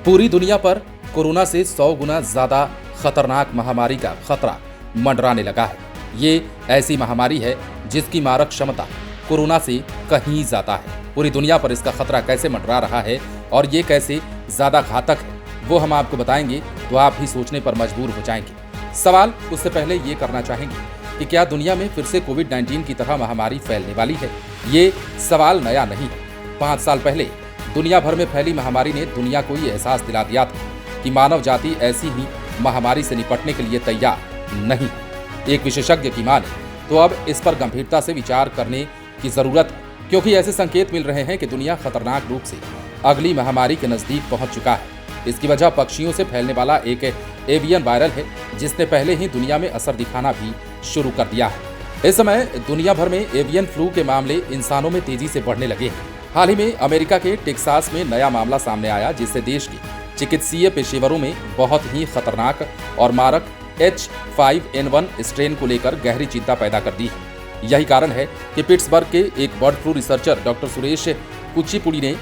पूरी दुनिया पर कोरोना से 100 गुना ज्यादा खतरनाक महामारी का खतरा मंडराने लगा है। ये ऐसी महामारी है जिसकी मारक क्षमता कोरोना से कहीं ज्यादा है। पूरी दुनिया पर इसका खतरा कैसे मंडरा रहा है और ये कैसे ज्यादा घातक है, वो हम आपको बताएंगे तो आप भी सोचने पर मजबूर हो जाएंगे। सवाल उससे पहले ये करना चाहेंगे कि क्या दुनिया में फिर से कोविड-19 की तरह महामारी फैलने वाली है? ये सवाल नया नहीं है। 5 साल पहले दुनिया भर में फैली महामारी ने दुनिया को ये एहसास दिला दिया था कि मानव जाति ऐसी ही महामारी से निपटने के लिए तैयार नहीं है। एक विशेषज्ञ की माने तो अब इस पर गंभीरता से विचार करने की जरूरत है, क्योंकि ऐसे संकेत मिल रहे हैं कि दुनिया खतरनाक रूप से अगली महामारी के नजदीक पहुंच चुका है। इसकी वजह पक्षियों से फैलने वाला एक एवियन वायरल है, जिसने पहले ही दुनिया में असर दिखाना भी शुरू कर दिया है। इस समय दुनिया भर में एवियन फ्लू के मामले इंसानों में तेजी से बढ़ने लगे हैं। हाल ही में अमेरिका के टेक्सास में नया मामला सामने आया, जिससे देश के चिकित्सीय पेशेवरों में बहुत ही खतरनाक और मारक H5N1 स्ट्रेन को लेकर गहरी चिंता पैदा कर दी है। यही कारण है कि पिट्सबर्ग के एक bird flu researcher doctor Suresh Kuchipudi ने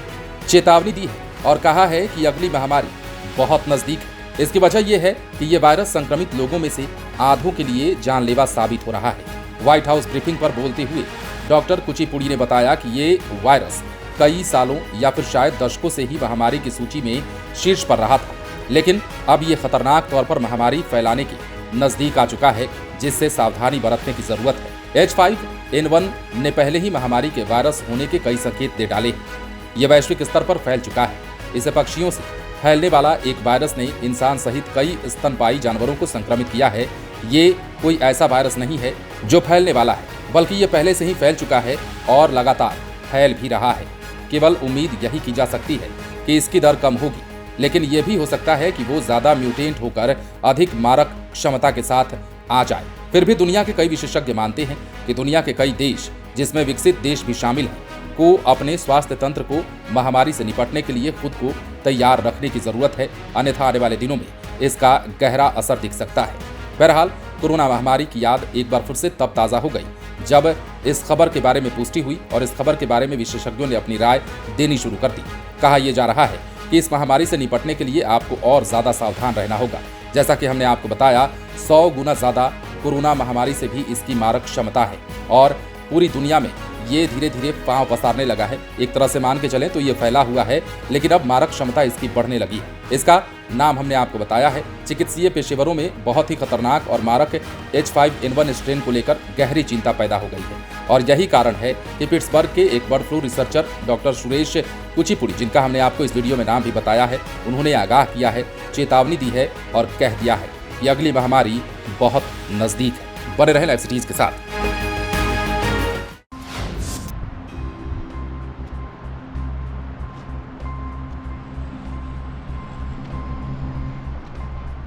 चेतावनी दी है और कहा है कि अगली महामारी बहुत नजदीक है। इसकी वजह यह है कि ये वायरस संक्रमित लोगों में से आधों के लिए जानलेवा साबित हो रहा है। व्हाइट हाउस ब्रीफिंग पर बोलते हुए डॉक्टर कुचिपुड़ी ने बताया कि ये वायरस कई सालों या फिर शायद दशकों से ही महामारी की सूची में शीर्ष पर रहा था, लेकिन अब ये खतरनाक तौर पर महामारी फैलाने के नजदीक आ चुका है, जिससे सावधानी बरतने की जरूरत है। H5N1 ने पहले ही महामारी के वायरस होने के कई संकेत दे डाले हैं। ये वैश्विक स्तर पर फैल चुका है। इसे पक्षियों से फैलने वाला एक वायरस ने इंसान सहित कई स्तनपायी जानवरों को संक्रमित किया है। ये कोई ऐसा वायरस नहीं है जो फैलने वाला है, बल्कि ये पहले से ही फैल चुका है और लगातार फैल भी रहा है। केवल उम्मीद यही की जा सकती है कि इसकी दर कम होगी, लेकिन ये भी हो सकता है कि वो ज्यादा म्यूटेंट होकर अधिक मारक क्षमता के साथ आ जाए। फिर भी दुनिया के कई विशेषज्ञ मानते हैं कि दुनिया के कई देश, जिसमें विकसित देश भी शामिल हैं, को अपने स्वास्थ्य तंत्र को महामारी से निपटने के लिए खुद को तैयार रखने की जरूरत है, अन्यथा आने वाले दिनों में इसका गहरा असर दिख सकता है। बहरहाल कोरोना महामारी की याद एक बार फिर से तब ताज़ा हो गई जब इस खबर के बारे में पुष्टि हुई और इस खबर के बारे में विशेषज्ञों ने अपनी राय देनी शुरू कर दी। कहा यह जा रहा है कि इस महामारी से निपटने के लिए आपको और ज्यादा सावधान रहना होगा। जैसा कि हमने आपको बताया, 100 गुना ज्यादा कोरोना महामारी से भी इसकी मारक क्षमता है और पूरी दुनिया में ये धीरे धीरे पांव पसारने लगा है। एक तरह से मान के चलें तो ये फैला हुआ है, लेकिन अब मारक क्षमता इसकी बढ़ने लगी है। इसका नाम हमने आपको बताया है। चिकित्सीय पेशेवरों में बहुत ही खतरनाक और मारक H5N1 स्ट्रेन को लेकर गहरी चिंता पैदा हो गई है और यही कारण है कि पिट्सबर्ग के एक bird flu researcher doctor Suresh Kuchipudi, जिनका हमने आपको इस वीडियो में नाम भी बताया है, उन्होंने आगाह किया है, चेतावनी दी है और कह दिया है कि अगली महामारी बहुत नजदीक है। बने रहें लाइव सिटीज के साथ।